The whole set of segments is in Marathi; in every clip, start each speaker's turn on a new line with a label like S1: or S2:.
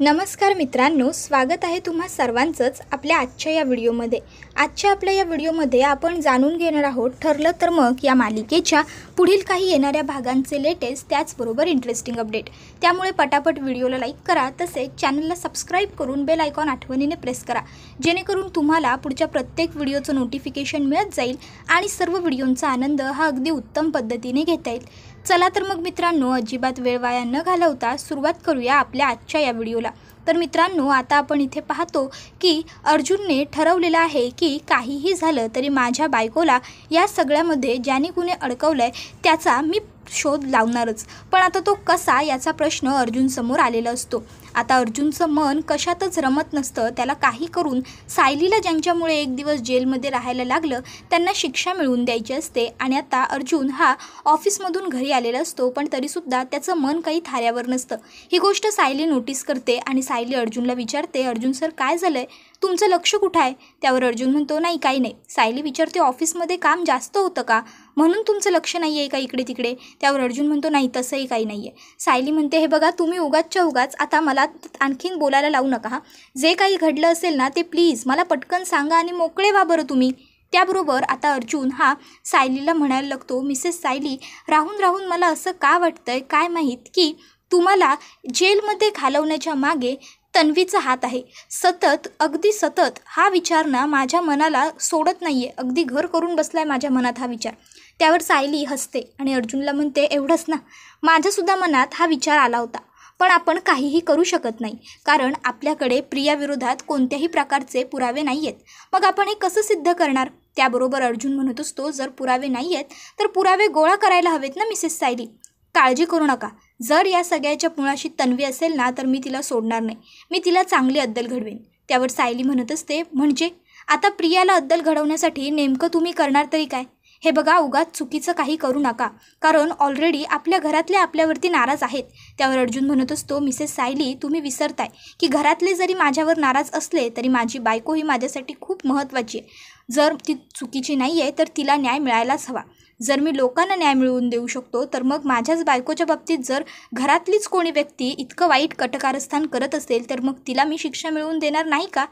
S1: नमस्कार मित्रांनो, स्वागत आहे तुम्हा सर्वांचंच आपल्या आजच्या या व्हिडिओमध्ये। आजच्या आपल्या या व्हिडिओमध्ये आपण जाणून घेणार आहोत ठरलं तर मग या मालिकेच्या पुढील काही येणाऱ्या भागांचे लेटेस्ट त्याचबरोबर इंटरेस्टिंग अपडेट। त्यामुळे पटापट व्हिडिओला लाईक करा, तसेच चॅनलला सबस्क्राईब करून बेल आयकॉन आठवणीने प्रेस करा, जेणेकरून तुम्हाला पुढच्या प्रत्येक व्हिडिओचं नोटिफिकेशन मिळत जाईल आणि सर्व व्हिडिओंचा आनंद हा अगदी उत्तम पद्धतीने घेता येईल। चला तर मग मित्रांनो, अजिबात वेळ वाया न घालवता सुरुवात करूया आपल्या आजच्या या व्हिडिओला। तर मित्रांनो, आता आपण इथे पाहतो की अर्जुनने ठरवलेलं आहे की काहीही झालं तरी माझ्या बायकोला या सगळ्यामध्ये ज्याने कुणी अडकवलंय त्याचा मी शोध लावणारच। पण आता तो कसा याचा प्रश्न अर्जुन समोर आलेला असतो। आता अर्जुनचं मन कशातच रमत नसतं। त्याला काही करून सायलीला ज्यांच्यामुळे एक दिवस जेलमध्ये राहायला लागलं त्यांना शिक्षा मिळवून द्यायची असते। आणि आता अर्जुन हा ऑफिसमधून घरी आलेला असतो, पण तरीसुद्धा त्याचं मन काही थाऱ्यावर नसतं। ही गोष्ट सायली नोटीस करते आणि सायली अर्जुनला विचारते, अर्जुन सर काय झालं आहे, तुमचं लक्ष कुठं आहे? त्यावर अर्जुन म्हणतो नाही काही नाही। सायली विचारते ऑफिसमध्ये काम जास्त होतं का, म्हणून तुमचं लक्ष नाही आहे का इकडे तिकडे? त्यावर अर्जुन म्हणतो नाही तसंही काही नाही आहे। सायली म्हणते हे बघा, तुम्ही उगाचच्या उगाच आता मला आणखीन बोलायला लावू नका हा। जे काही घडलं असेल ना ते प्लीज मला पटकन सांगा आणि मोकळे व्हा बरं तुम्ही। त्याबरोबर आता अर्जुन हा सायलीला म्हणायला लागतो, मिसेस सायली, राहून राहून मला असं का वाटतंय काय माहीत की तुम्हाला जेलमध्ये घालवण्याच्या मागे तन्वीचा हात आहे। सतत अगदी सतत हा विचार ना माझ्या मनाला सोडत नाही आहे, अगदी घर करून बसला आहे माझ्या मनात हा विचार। त्यावर सायली हसते आणि अर्जुनला म्हणते एवढंच ना, माझ्यासुद्धा मनात हा विचार आला होता, पण आपण काहीही करू शकत नाही, कारण आपल्याकडे प्रियाविरोधात कोणत्याही प्रकारचे पुरावे नाही आहेत। मग आपण हे कसं सिद्ध करणार? त्याबरोबर अर्जुन म्हणत असतो, जर पुरावे नाही आहेत तर पुरावे गोळा करायला हवेत ना मिसेस सायली। काळजी करू नका, जर या सगळ्याच्या मुळाशी तन्वी असेल ना तर मी तिला सोडणार नाही, मी तिला चांगली अद्दल घडवेन। त्यावर सायली म्हणत असते, म्हणजे आता प्रियाला अद्दल घडवण्यासाठी नेमकं तुम्ही करणार तरी काय? हे बघा, उगाच चुकीचं काही करू नका, कारण ऑलरेडी आपल्या घरातले आपल्यावरती नाराज आहेत। त्यावर अर्जुन म्हणत असतो, मिसेस सायली तुम्ही विसरताय की घरातले जरी माझ्यावर नाराज असले तरी माझी बायको ही माझ्यासाठी खूप महत्त्वाची आहे। जर ती चुकीची नाही आहे तर तिला न्याय मिळायलाच हवा। जर मी लोकांना न्याय मिळवून देऊ शकतो तर मग माझ्याच बायकोच्या बाबतीत जर घरातलीच कोणी व्यक्ती इतकं वाईट कटकारस्थान करत असेल तर मग तिला मी शिक्षा मिळवून देणार नाही का?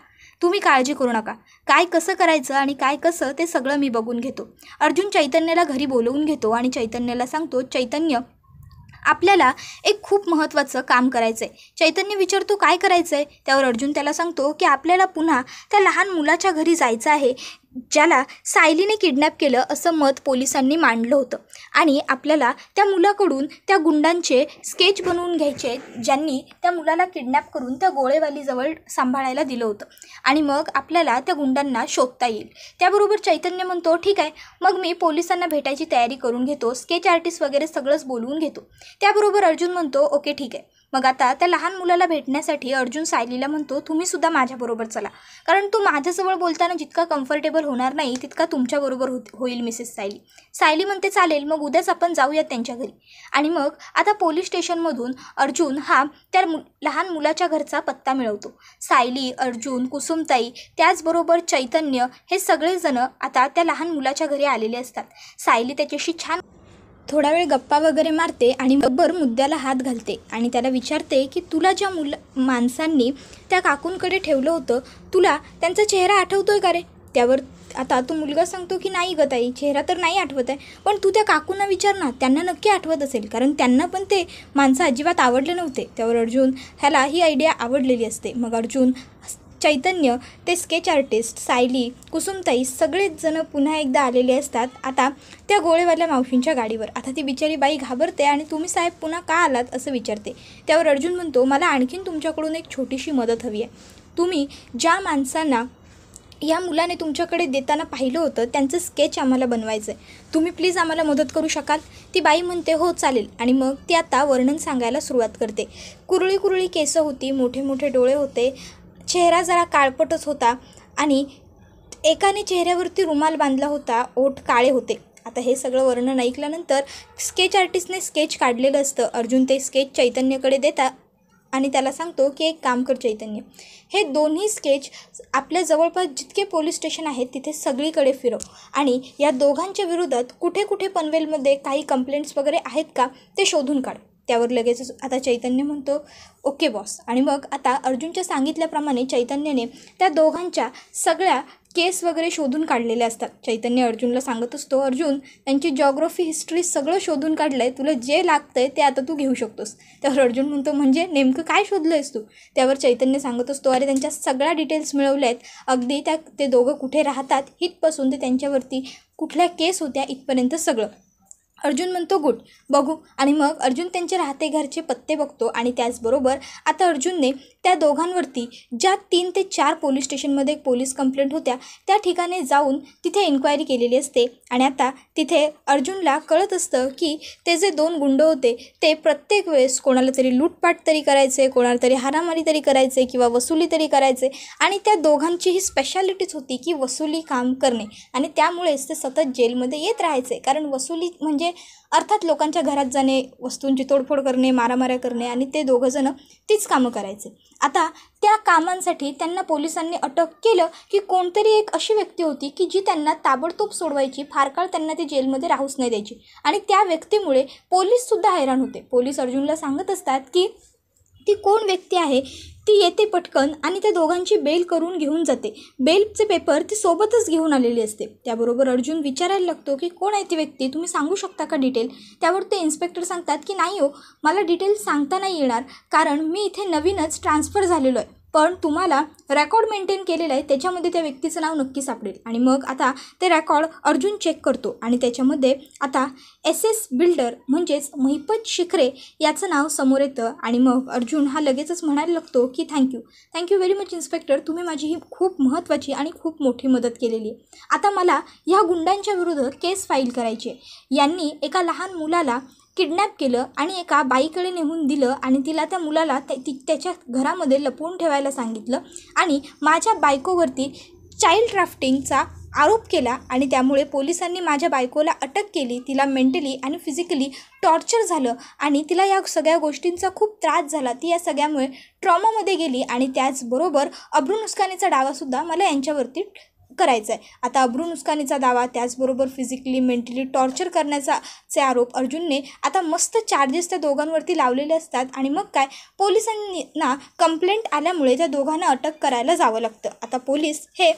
S1: तुम्ही काळजी करू नका, काय कसं करायचं आणि काय कसं ते सगळं मी बघून घेतो। अर्जुन चैतन्याला घरी बोलवून घेतो आणि चैतन्याला सांगतो, चैतन्य आपल्याला एक खूप महत्त्वाचं काम करायचं आहे। चैतन्य विचारतो काय करायचं आहे? त्यावर अर्जुन त्याला सांगतो की आपल्याला पुन्हा त्या लहान मुलाच्या घरी जायचं आहे ज्याला सायलीने किडनॅप केलं असं मत पोलिसांनी मांडलं होतं, आणि आपल्याला त्या मुलाकडून त्या गुंडांचे स्केच बनवून घ्यायचे ज्यांनी त्या मुलाला किडनॅप करून त्या गोळेवालीजवळ सांभाळायला दिलं होतं, आणि मग आपल्याला त्या गुंडांना शोधता येईल। त्याबरोबर चैतन्य म्हणतो ठीक आहे, मग मी पोलिसांना भेटायची तयारी करून घेतो, स्केच आर्टिस्ट वगैरे सगळंच बोलवून घेतो। त्याबरोबर अर्जुन म्हणतो ओके ठीक आहे। मग आता त्या लहान मुलाला भेटण्यासाठी अर्जुन सायलीला म्हणतो, तुम्हीसुद्धा माझ्याबरोबर चला, कारण तो माझ्याजवळ बोलताना जितका कम्फर्टेबल होणार नाही तितका तुमच्याबरोबर होईल मिसेस सायली। सायली म्हणते चालेल, मग उद्याच आपण जाऊयात त्यांच्या घरी। आणि मग आता पोलीस स्टेशनमधून अर्जुन हा त्या लहान मुलाच्या घरचा पत्ता मिळवतो। सायली, अर्जुन, कुसुमताई त्याचबरोबर चैतन्य हे सगळेजण आता त्या लहान मुलाच्या घरी आलेले असतात। सायली त्याच्याशी छान थोडा वेळ गप्पा वगैरे मारते आणि बरोबर मुद्द्याला हात घालते आणि त्याला विचारते की तुला ज्या माणसांनी त्या काकूंकडे ठेवलं होतं तुला त्यांचा चेहरा आठवतोय का रे? त्यावर आता तो मुलगा सांगतो की नाही ग ताई, चेहरा तर नाही आठवत आहे, पण तू त्या काकूंना विचार ना, त्यांना नक्की आठवत असेल, कारण त्यांना पण ते माणसं अजिबात आवडले नव्हते। त्यावर अर्जुन ह्याला ही आयडिया आवडलेली असते। मग अर्जुन, चैतन्य, ते स्केच आर्टिस्ट, सायली, कुसुमताई सगळेच जण पुन्हा एकदा आलेले असतात आता त्या गोळेवाल्या मावशींच्या गाडीवर। आता ती बिचारी बाई घाबरते आणि तुम्ही साहेब पुन्हा का आलात असं विचारते। त्यावर अर्जुन म्हणतो, मला आणखीन तुमच्याकडून एक छोटीशी मदत हवी आहे। तुम्ही ज्या माणसांना या मुलाने तुमच्याकडे देताना पाहिलं होतं त्यांचं स्केच आम्हाला बनवायचं आहे, तुम्ही प्लीज आम्हाला मदत करू शकाल? ती बाई म्हणते हो चालेल, आणि मग ती आता वर्णन सांगायला सुरुवात करते। कुरळी कुरळी केस होती, मोठे मोठे डोळे होते, चेहरा जरा काळपटच होता आणि एकाने चेहऱ्यावरती रुमाल बांधला होता, ओठ काळे होते। आता हे सगळं वर्णन ऐकल्यानंतर स्केच आर्टिस्टने स्केच काढलेलं असतं। अर्जुन ते स्केच चैतन्यकडे देता आणि त्याला सांगतो की एक काम कर चैतन्य, हे दोन्ही स्केच आपल्या जवळपास जितके पोलीस स्टेशन आहेत तिथे सगळीकडे फिरव, आणि या दोघांच्या विरोधात कुठे कुठे पनवेलमध्ये काही कंप्लेंट्स वगैरे आहेत का ते शोधून काढ। त्यावर लगेचच आता चैतन्य म्हणतो ओके बॉस. आणि मग आता अर्जुनच्या सांगितल्याप्रमाणे चैतन्यने त्या दोघांच्या सगळ्या केस वगैरे शोधून काढलेले असतात. चैतन्य अर्जुनला सांगत असतो, अर्जुन त्यांची जॉग्रफी हिस्ट्री सगळं शोधून काढलं आहे, तुला जे लागतं आहे ते आता तू घेऊ शकतोस. त्यावर अर्जुन म्हणतो म्हणजे नेमकं काय शोधलं आहेस तू. त्यावर चैतन्य सांगत असतो, अरे त्यांच्या सगळ्या डिटेल्स मिळवल्या आहेत, अगदी ते दोघं कुठे राहतात इथपासून ते त्यांच्यावरती कुठल्या केस होत्या इथपर्यंत सगळं. अर्जुन म्हणतो गुड, बघू. आणि मग अर्जुन त्यांचे राहते घरचे पत्ते बघतो आणि त्याचबरोबर आता अर्जुनने त्या दोघांवरती ज्या 3 ते 4 पोलीस स्टेशनमध्ये पोलीस कंप्लेंट होत्या त्या ठिकाणी जाऊन तिथे एन्क्वायरी केलेली असते. आणि आता तिथे अर्जुनला कळत असतं की ते जे 2 गुंड होते ते प्रत्येक वेळेस कोणाला तरी लूटपाट तरी करायचे, कोणाला तरी हाणामारी तरी करायचे किंवा वसुली तरी करायचे. आणि त्या दोघांची ही स्पेशालिटीच होती की वसुली काम करणे. आणि त्यामुळेच ते सतत जेलमध्ये येत राहायचे, कारण वसुली म्हणजे अर्थात लोकांच्या घरात जाणे, वस्तूंची तोडफोड करणे, मारामाऱ्या करणे, आणि ते दोघंजणं तीच कामं करायचे. आता त्या कामांसाठी त्यांना पोलिसांनी अटक केलं की कोणतरी एक अशी व्यक्ती होती की जी त्यांना ताबडतोब सोडवायची, फार काळ त्यांना ते जेलमध्ये राहूच नाही द्यायची. आणि त्या व्यक्तीमुळे पोलीससुद्धा हैराण होते. पोलीस अर्जुनला सांगत असतात की ती कोण व्यक्ती आहे, ती येते पटकन आणि त्या दोघांची बेल करून घेऊन जाते. बेलचे पेपर ती सोबतच घेऊन आलेली असते. त्याबरोबर अर्जुन विचारायला लागतो की कोण आहे ती व्यक्ती, तुम्ही सांगू शकता का डिटेल. त्यावर ते इन्स्पेक्टर सांगतात की नाही हो, मला डिटेल सांगता नाही येणार, कारण मी इथे नवीनच ट्रान्सफर झालेलो आहे, पण तुम्हाला रेकॉर्ड मेंटेन केलेलं आहे त्याच्यामध्ये त्या व्यक्तीचं नाव नक्की सापडेल. आणि मग आता ते रेकॉर्ड अर्जुन चेक करतो आणि त्याच्यामध्ये आता SS बिल्डर म्हणजेच महिपत शिखरे याचं नाव समोर येतं. आणि मग अर्जुन हा लगेचच म्हणायला लागतो की थँक्यू व्हेरी मच इन्स्पेक्टर, तुम्ही माझी ही खूप महत्त्वाची आणि खूप मोठी मदत केलेली आहे. आता मला ह्या गुंडांच्या विरुद्ध केस फाईल करायची आहे. यांनी एका लहान मुलाला किडनॅप केलं आणि एका बाईकडे नेऊन दिलं आणि तिला त्या मुलाला त्याच्या घरामध्ये लपवून ठेवायला सांगितलं आणि माझ्या बायकोवरती चाइल्ड ट्रॅफिकिंगचा आरोप केला. आणि त्यामुळे पोलिसांनी माझ्या बायकोला अटक केली, तिला मेंटली आणि फिजिकली टॉर्चर झालं आणि तिला या सगळ्या गोष्टींचा खूप त्रास झाला. ती या सगळ्यामुळे ट्रॉमामध्ये गेली. आणि त्याचबरोबर अब्रूनुस्कानीचा डावासुद्धा मला यांच्यावरती करायचं आहे. आता अब्रूनुस्कानीचा दावा, त्याचबरोबर फिजिकली मेंटली टॉर्चर करण्याचे आरोप अर्जुनने आता मस्त चार्जेस त्या दोघांवरती लावलेले असतात. आणि मग काय, पोलिसांना कंप्लेंट आल्यामुळे त्या दोघांना अटक करायला जावं लागतं. आता पोलीस हे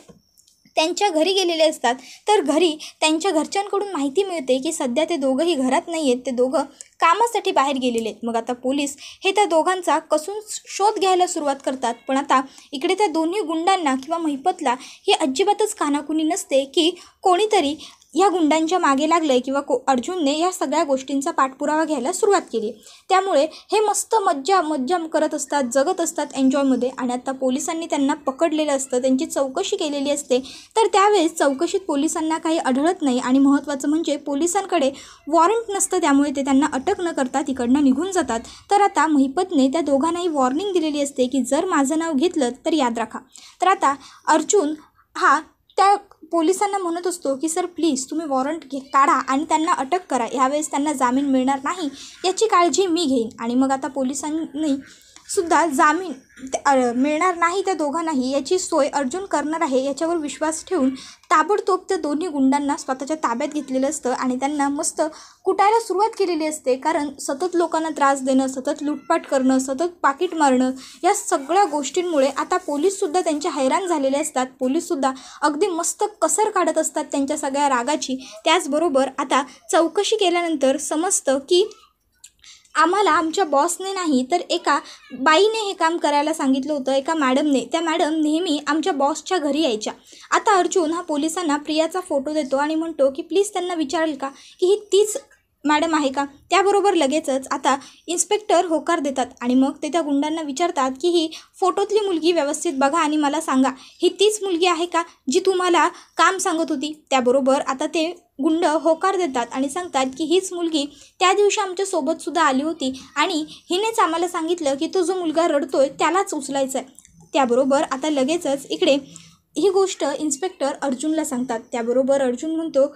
S1: त्यांच्या घरी गेलेले असतात, तर घरी त्यांच्या घरच्यांकडून माहिती मिळते की सध्या ते दोघंही घरात नाही आहेत, ते दोघं कामासाठी बाहेर गेलेले आहेत. मग आता पोलीस हे त्या दोघांचा कसून शोध घ्यायला सुरुवात करतात. पण आता इकडे त्या दोन्ही गुंडांना किंवा महिपतला हे अजिबातच कानाकुनी नसते की कोणीतरी या गुंडांच्या मागे लागलं आहे किंवा अर्जुनने या सगळ्या गोष्टींचा पाठपुरावा घ्यायला सुरुवात केली. त्यामुळे हे मस्त मज्जा करत असतात, जगत असतात एन्जॉयमध्ये. आणि आता पोलिसांनी त्यांना पकडलेलं असतं, त्यांची चौकशी केलेली असते. तर त्यावेळेस चौकशीत पोलिसांना काही आढळत नाही आणि महत्त्वाचं म्हणजे पोलिसांकडे वॉरंट नसतं, त्यामुळे ते त्यांना अटक न करता तिकडनं निघून जातात. तर आता महिपतने त्या दोघांनाही वॉर्निंग दिलेली असते की जर माझं नाव घेतलं तर याद राखा. तर आता अर्जुन हा त्या पोलिसांना म्हणत असतो की सर प्लीज तुम्ही वॉरंट काढा आणि त्यांना अटक करा, ह्यावेळेस त्यांना जामीन मिळणार नाही याची काळजी मी घेईन. आणि मग आता पोलिसांनी सुद्धा जामीन मिळणार नाही त्या दोघांनाही याची सोय अर्जुन करणार आहे याच्यावर विश्वास ठेवून ताबडतोब त्या दोन्ही गुंडांना स्वतःच्या ताब्यात घेतलेलं असतं आणि त्यांना मस्त कुटायला सुरुवात केलेली असते. कारण सतत लोकांना त्रास देणं, सतत लूटपाट करणं, सतत पाकीट मारणं, या सगळ्या गोष्टींमुळे आता पोलीससुद्धा त्यांचे हैराण झालेले असतात. पोलीससुद्धा अगदी मस्त कसर काढत असतात त्यांच्या सगळ्या रागाची. त्याचबरोबर आता चौकशी केल्यानंतर समजतं की आम्हाला आमच्या बॉसने नाही तर एका बाईने हे काम करायला सांगितलं होतं, एका मॅडमने. त्या मॅडम नेहमी आमच्या बॉसच्या घरी यायच्या. आता अर्जुन हा पोलिसांना प्रियाचा फोटो देतो आणि म्हणतो की प्लीज त्यांना विचारेल का की ही तीच मॅडम आहे का. त्याबरोबर लगेचच आता इन्स्पेक्टर होकार देतात आणि मग ते त्या गुंडांना विचारतात की ही फोटोतली मुलगी व्यवस्थित बघा आणि मला सांगा, ही तीच मुलगी आहे का जी तुम्हाला काम सांगत होती. त्याबरोबर आता ते गुंड होकार देतात आणि सांगतात की हीच मुलगी त्या दिवशी आमच्यासोबतसुद्धा आली होती आणि हिनेच आम्हाला सांगितलं की तो जो मुलगा रडतोय त्यालाच उचलायचं आहे. त्याबरोबर आता लगेचच इकडे ही गोष्ट इन्स्पेक्टर अर्जुनला सांगतात. त्याबरोबर अर्जुन म्हणतो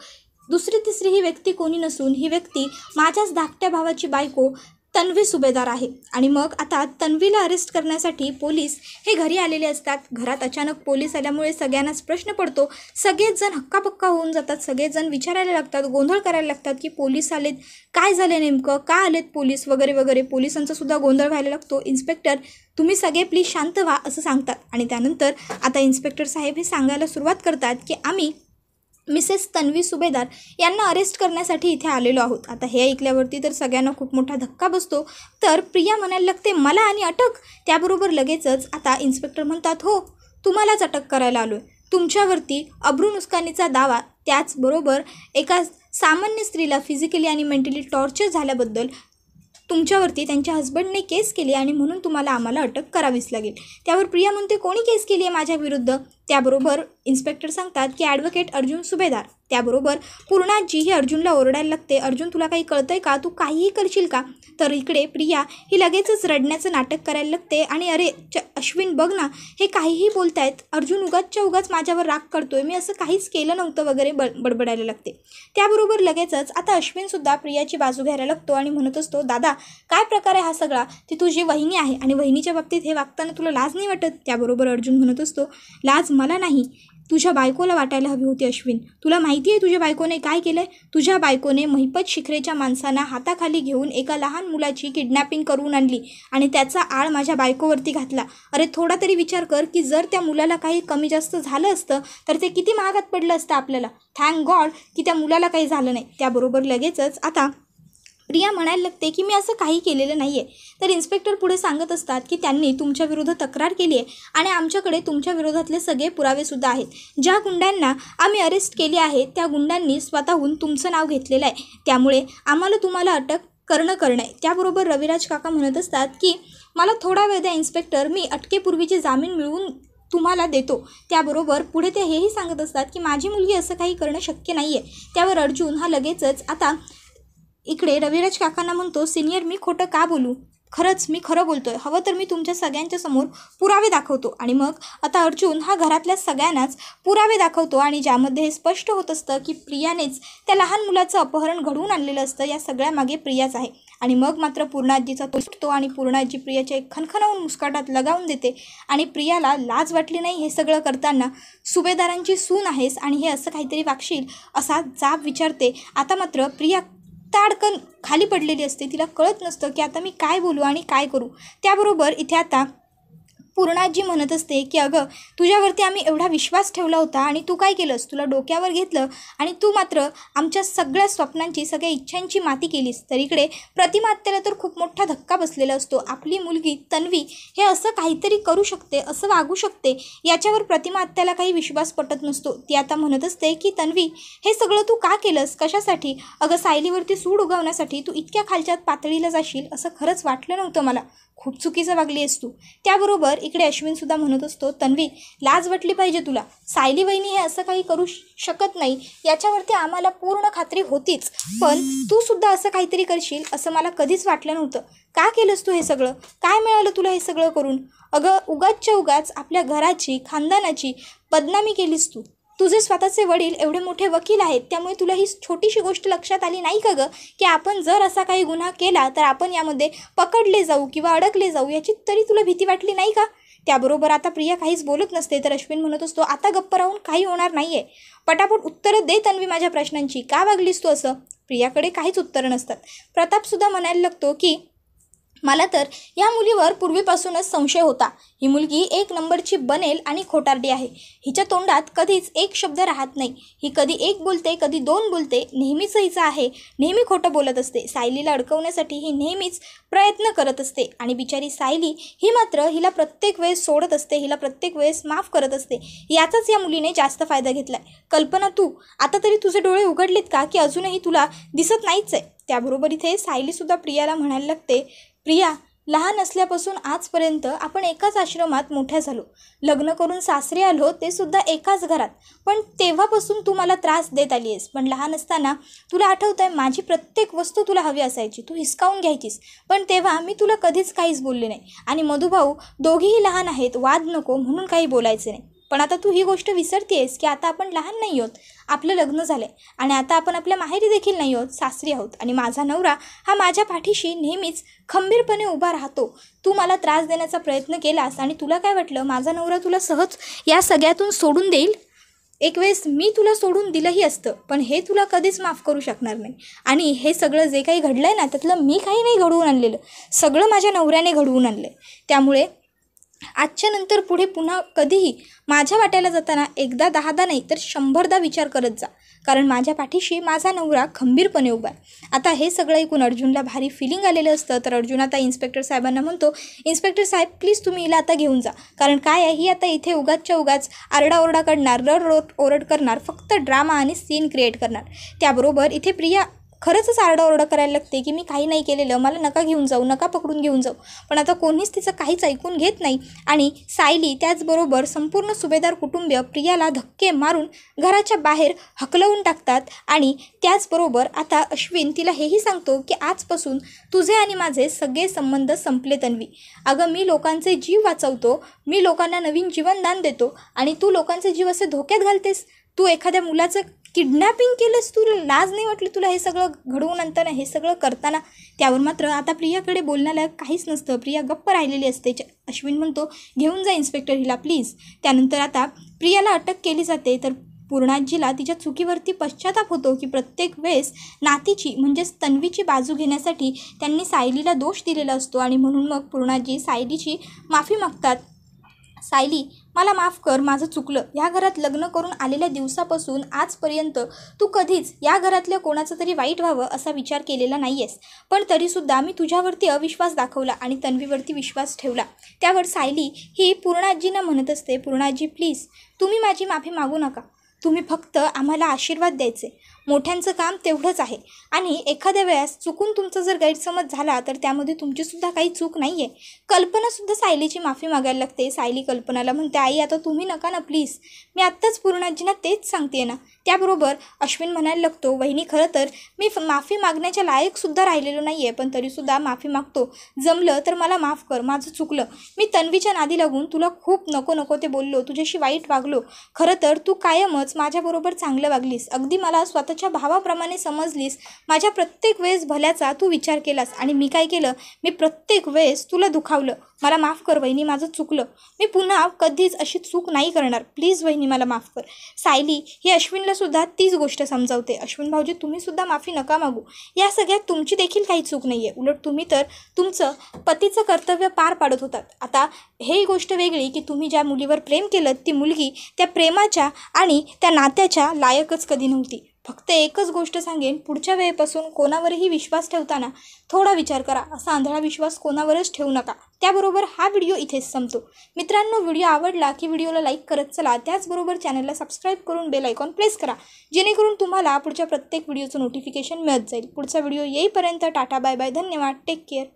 S1: दुसरी तिसरी ही व्यक्ती कोणी नसून ही व्यक्ती माझ्याच धाकट्या भावाची बायको तन्वी सुभेदार आहे। आणि मग आता तन्वीला अरेस्ट करण्यासाठी पोलीस हे घरी आलेले असतात। घरात अचानक पोलीस आल्यामुळे सगळ्यांनाच प्रश्न पडतो। सगळेच जण हक्काबक्का होऊन जातात, सगळेच जण विचारायला लागतात, गोंधळ करायला लागतात की पोलीस आलेत, काय झाले नेमकं, का आलेत पोलीस वगैरे वगैरे। पोलिसांचा सुद्धा गोंधळ व्हायला लागतो। इन्स्पेक्टर तुम्ही सगळे प्लीज शांत व्हा असं सांगतात। आणि त्यानंतर आता इन्स्पेक्टर साहेब हे सांगायला सुरुवात करतात की आम्ही मिसेस तन्वी सुभेदार यांना अरेस्ट करण्यासाठी इथे आलेलो आहोत। आता हे ऐकल्यावरती तर सगळ्यांना खूप मोठा धक्का बसतो। तर प्रिया म्हणायला लागते मला आणि अटक। त्याबरोबर लगेचच आता इन्स्पेक्टर म्हणतात हो तुम्हालाच अटक करायला आलो आहे, तुमच्यावरती अब्रू नुकसानीचा दावा, त्याचबरोबर एका सामान्य स्त्रीला फिजिकली आणि मेंटली टॉर्चर झाल्याबद्दल तुमच्यावरती त्यांच्या हस्बंडने केस केली आणि म्हणून तुम्हाला आम्हाला अटक करावीच लागेल। त्यावर प्रिया म्हणते कोणी केस केली आहे माझ्या विरुद्ध। त्याबरोबर इन्स्पेक्टर सांगतात की ॲडव्होकेट अर्जुन सुभेदार। त्याबरोबर पूर्णाजी ही अर्जुनला ओरडायला लागते अर्जुन तुला काही कळतंय का, तू काहीही करशील का। तर इकडे प्रिया ही लगेचच रडण्याचं नाटक करायला लागते आणि अरे अश्विन बघ ना हे काहीही बोलतायत, अर्जुन उगाचच्या उगाच माझ्यावर राग करतोय, मी असं काहीच केलं नव्हतं वगैरे बडबडायला लागते। त्याबरोबर लगेचच आता अश्विनसुद्धा प्रियाची बाजू घ्यायला लागतो आणि म्हणत असतो दादा काय प्रकार आहे हा सगळा, ती तुझी वहिनी आहे आणि वहिनीच्या बाबतीत हे वागताना तुला लाज नाही वाटत। त्याबरोबर अर्जुन म्हणत असतो लाज मला नाही, तुझ्या बायकोला वाटायला हवी होती अश्विन। तुला माहिती आहे तुझ्या बायकोने काय केलंय, तुझ्या बायकोने महिपत शिखरेच्या माणसांना हाताखाली घेऊन एका लहान मुलाची किडनॅपिंग करून आणली आणि त्याचा आळ माझ्या बायकोवरती घातला। अरे थोडा तरी विचार कर की जर त्या मुलाला काही कमी जास्त झालं असतं तर ते किती महागात पडलं असतं आपल्याला। थँक गॉड की त्या मुलाला काही झालं नाही। त्याबरोबर लगेचच आता प्रिया म्हणायला लागते की मी असं काही केलेलं नाही आहे। तर इन्स्पेक्टर पुढे सांगत असतात की त्यांनी तुमच्या विरुद्ध तक्रार केली आहे आणि आमच्याकडे तुमच्या विरोधातले सगळे पुरावेसुद्धा आहेत। ज्या गुंडांना आम्ही अरेस्ट केले आहे त्या गुंडांनी स्वतःहून तुमचं नाव घेतलेलं आहे, त्यामुळे आम्हाला तुम्हाला अटक करणं आहे। त्याबरोबर रविराज काका म्हणत असतात की मला थोडा वेळ द्या इन्स्पेक्टर, मी अटकेपूर्वीची जामीन मिळवून तुम्हाला देतो। त्याबरोबर पुढे ते हेही सांगत असतात की माझी मुलगी असं काही करणं शक्य नाही आहे। त्यावर अर्जुन हा लगेचच आता इकडे रविराज काकांना म्हणतो सिनियर मी खोटं का बोलू, खरंच मी खरं बोलतोय, हवं तर मी तुमच्या सगळ्यांच्या समोर पुरावे दाखवतो। आणि मग आता अर्जुन हा घरातल्या सगळ्यांनाच पुरावे दाखवतो आणि ज्यामध्ये हे स्पष्ट होत असतं की प्रियानेच त्या लहान मुलाचं अपहरण घडवून आणलेलं असतं, या सगळ्यामागे प्रियाच आहे। आणि मग मात्र पूर्णाजीचा तो सुटतो आणि पूर्णाजी प्रियाच्या एक खणखणावून मुस्काटात लगावून देते आणि प्रियाला लाज वाटली नाही हे सगळं करताना, सुभेदारांची सून आहेस आणि हे असं काहीतरी वागशील असा जाब विचारते। आता मात्र प्रिया ताडकन खाली पडलेली असते, तिला कळत नसतं की आता मी काय बोलू आणि काय करू। त्याबरोबर इथे आता पूर्णाजी म्हणत असते की अगं तुझ्यावरती आम्ही एवढा विश्वास ठेवला होता आणि तू काय केलंस, तुला डोक्यावर घेतलं आणि तू मात्र आमच्या सगळ्या स्वप्नांची सगळ्या इच्छांची माती केलीस। तर इकडे प्रतिमा आत्याला तर खूप मोठा धक्का बसलेला असतो। आपली मुलगी तन्वी हे असं काहीतरी करू शकते, असं वागू शकते, याच्यावर प्रतिमा आत्याला काही विश्वास पटत नसतो। ती आता म्हणत असते की तन्वी हे सगळं तू का केलंस, कशासाठी, अगं सायलीवरती सूड उगवण्यासाठी तू इतक्या खालच्या पातळीला जाशील असं खरंच वाटलं नव्हतं मला, खूप चुकीचं वागली आहेस तू। त्याबरोबर इकडे अश्विनसुद्धा म्हणत असतो तन्वी लाज वाटली पाहिजे तुला, सायली वहिनी हे असं काही करू शकत नाही याच्यावरती आम्हाला पूर्ण खात्री होतीच, पण तू सुद्धा असं काहीतरी करशील असं मला कधीच वाटलं नव्हतं। का केलंस तू हे सगळं, काय मिळालं तुला हे सगळं करून, अगं उगाचच्या उगाच आपल्या घराची खानदानाची बदनामी केलीस तू। तुझे स्वतःचे वडील एवढे मोठे वकील आहेत, त्यामुळे तुला ही छोटीशी गोष्ट लक्षात आली नाही का गं की आपण जर असा काही गुन्हा केला तर आपण यामध्ये पकडले जाऊ किंवा अडकले जाऊ, याची तरी तुला भीती वाटली नाही का। त्याबरोबर आता प्रिया काहीच बोलत नसते तर अश्विन म्हणत असतो आता गप्प राहून काही होणार नाही आहे, पटापट उत्तरं दे तन्वी माझ्या प्रश्नांची, का वागलीस तू असं। प्रियाकडे काहीच उत्तरं नसतात। प्रतापसुद्धा म्हणायला लागतो की मला तर या मुलीवर पूर्वीपासूनच संशय होता, ही मुलगी एक नंबरची बनेल आणि खोटारडी आहे, हिच्या तोंडात कधीच एक शब्द राहत नाही, ही कधी एक बोलते कधी दोन बोलते, नेहमीच हिचं आहे, नेहमी खोटं बोलत असते, सायलीला अडकवण्यासाठी ही नेहमीच प्रयत्न करत असते आणि बिचारी सायली ही मात्र हिला प्रत्येक वेळेस सोडत असते, हिला प्रत्येक वेळेस माफ करत असते, याचाच या मुलीने जास्त फायदा घेतलाय। कल्पना तू आता तरी तुझे डोळे उघडलेत का की अजूनही तुला दिसत नाहीच आहे। त्याबरोबर इथे सायलीसुद्धा प्रियाला म्हणायला लागते प्रिया लहान असल्यापासून आजपर्यंत आपण एकाच आश्रमात मोठ्या झालो, लग्न करून सासरे आलो ते सुद्धा एकाच घरात, पण तेव्हापासून तू मला त्रास देत आली आहेस। पण लहान असताना तुला आठवतंय माझी प्रत्येक वस्तू तुला हवी असायची, तू हिसकावून घ्यायचीस, पण तेव्हा मी तुला कधीच काहीच बोलले नाही आणि मधुभाऊ दोघेही लहान आहेत, वाद नको म्हणून काही बोलायचे नाही। पण आता तू ही गोष्ट विसरतेस की आता आपण लहान नाही आहोत, आपलं लग्न झालं आहे आणि आता आपण आपल्या माहेरी देखील नाही आहोत, सासरी आहोत आणि माझा नवरा हा माझ्या पाठीशी नेहमीच खंबीरपणे उभा राहतो. तू मला त्रास देण्याचा प्रयत्न केलास आणि तुला काय वाटलं माझा नवरा तुला सहज या सगळ्यातून सोडून देईल? एक वेळेस मी तुला सोडून दिलंही असतं, पण हे तुला कधीच माफ करू शकणार नाही. आणि हे सगळं जे काही घडलं आहे ना, त्यातलं मी काही नाही घडवून आणलेलं, सगळं माझ्या नवऱ्याने घडवून आणलं आहे. त्यामुळे आजच्या नंतर पुढे पुन्हा कधीही माझ्या वाट्याला जाताना एकदा 10दा नाही तर 100दा विचार करत जा, कारण माझ्या पाठीशी माझा नवरा खंबीरपणे उभा आहे. आता हे सगळं ऐकून अर्जुनला भारी फिलिंग आलेलं असतं. तर अर्जुन आता इन्स्पेक्टर साहेबांना म्हणतो, इन्स्पेक्टर साहेब प्लीज तुम्ही हिला आता घेऊन जा, कारण काय आहे ही आता इथे उगाचच्या उगाच आरडाओरडा करणार, ओरड करणार, फक्त ड्रामा आणि सीन क्रिएट करणार. त्याबरोबर इथे प्रिया खरंच आरडाओरडा करायला लागते की मी काही नाही केलेलं, मला नका घेऊन जाऊ, नका पकडून घेऊन जाऊ. पण आता कोणीच तिचं काहीच ऐकून घेत नाही आणि सायली त्याचबरोबर संपूर्ण सुभेदार कुटुंबीय प्रियाला धक्के मारून घराच्या बाहेर हकलवून टाकतात. आणि त्याचबरोबर आता अश्विन तिला हेही सांगतो की आजपासून तुझे आणि माझे सगळे संबंध संपले तन्वी. अगं मी लोकांचे जीव वाचवतो, मी लोकांना नवीन जीवनदान देतो आणि तू लोकांचे जीव असे धोक्यात घालतेस. तू एखाद्या मुलाचं किडनॅपिंग केलंस, तुला लाज नाही वाटली तुला हे सगळं घडवून आणताना, हे सगळं करताना? त्यावर मात्र आता प्रियाकडे बोलण्याला काहीच नसतं. प्रिया गप्प राहिलेली असते. अश्विन म्हणतो घेऊन जा इन्स्पेक्टर हिला प्लीज. त्यानंतर आता प्रियाला अटक केली जाते. तर पूर्णाजीला तिच्या चुकीवरती पश्चाताप होतो की प्रत्येक वेळेस नातीची म्हणजेच तन्वीची बाजू घेण्यासाठी त्यांनी सायलीला दोष दिलेला असतो आणि म्हणून मग पूर्णाजी सायलीची माफी मागतात. सायली मला माफ कर, माझं चुकलं. या घरात लग्न करून आलेल्या दिवसापासून आजपर्यंत तू कधीच या घरातल्या कोणाचं तरी वाईट व्हावं असा विचार केलेला नाही आहेस, पण तरीसुद्धा मी तुझ्यावरती अविश्वास दाखवला आणि तन्वीवरती विश्वास ठेवला. त्यावर सायली ही पूर्णाजींना म्हणत असते, पूर्णाजी प्लीज तुम्ही माझी माफी मागू नका, तुम्ही फक्त आम्हाला आशीर्वाद द्यायचे. मोठ्यांचं काम तेवढंच आहे आणि एखाद्या वेळेस चुकून तुमचा जर गैरसमज झाला तर त्यामध्ये तुमचीसुद्धा काही चूक नाही आहे. कल्पनासुद्धा सायलीची माफी मागायला लागते. सायली कल्पनाला म्हणते, आई आता तुम्ही नका ना प्लीज, मी आत्ताच पूर्णाजींना तेच सांगते ना. त्याबरोबर अश्विन म्हणायला लागतो, वहिनी खरं तर मी माफी मागण्याच्या लायकसुद्धा राहिलेलो नाही आहे, पण तरीसुद्धा माफी मागतो. जमलं तर मला माफ कर, माझं चुकलं. मी तन्वीच्या नादी लागून तुला खूप नको ते बोललो, तुझ्याशी वाईट वागलो. खरं तर तू कायमच माझ्याबरोबर चांगलं वागलीस, अगदी मला स्वतःच्या भावाप्रमाणे समजलीस. माझ्या प्रत्येक वेळेस भल्याचा तू विचार केलास आणि मी काय केलं, मी प्रत्येक वेळेस तुला दुखावलं. मला माफ कर वहिनी, माझं चुकलं. मी पुन्हा कधीच अशी चूक नाही करणार. प्लीज वहिनी मला माफ कर. सायली ही अश्विनलासुद्धा तीच गोष्ट समजावते. अश्विन भाऊजी तुम्हीसुद्धा माफी नका मागू, या सगळ्यात तुमची देखील काही चूक नाही आहे. उलट तुम्ही तर तुमचं पतीचं कर्तव्य पार पाडत होतात. आता ही गोष्ट वेगळी की तुम्ही ज्या मुलीवर प्रेम केलं ती मुलगी त्या प्रेमाच्या आणि त्या नात्याच्या लायकच कधी नव्हती. फक्त एकच गोष्ट सांगेन, पुढच्या वेळेपासून कोणावरही विश्वास ठेवताना थोडा विचार करा, असा आंधळा विश्वास कोणावरच ठेवू नका. त्याबरोबर हा व्हिडिओ इथेच संपतो. मित्रांनो, व्हिडिओ आवडला की व्हिडिओला लाईक करत चला. त्याचबरोबर चॅनलला सबस्क्राईब करून बेल आयकॉन प्रेस करा, जेणेकरून तुम्हाला पुढच्या प्रत्येक व्हिडिओचं नोटिफिकेशन मिळत जाईल. पुढचा व्हिडिओ येईपर्यंत टाटा बाय बाय, धन्यवाद, टेक केअर.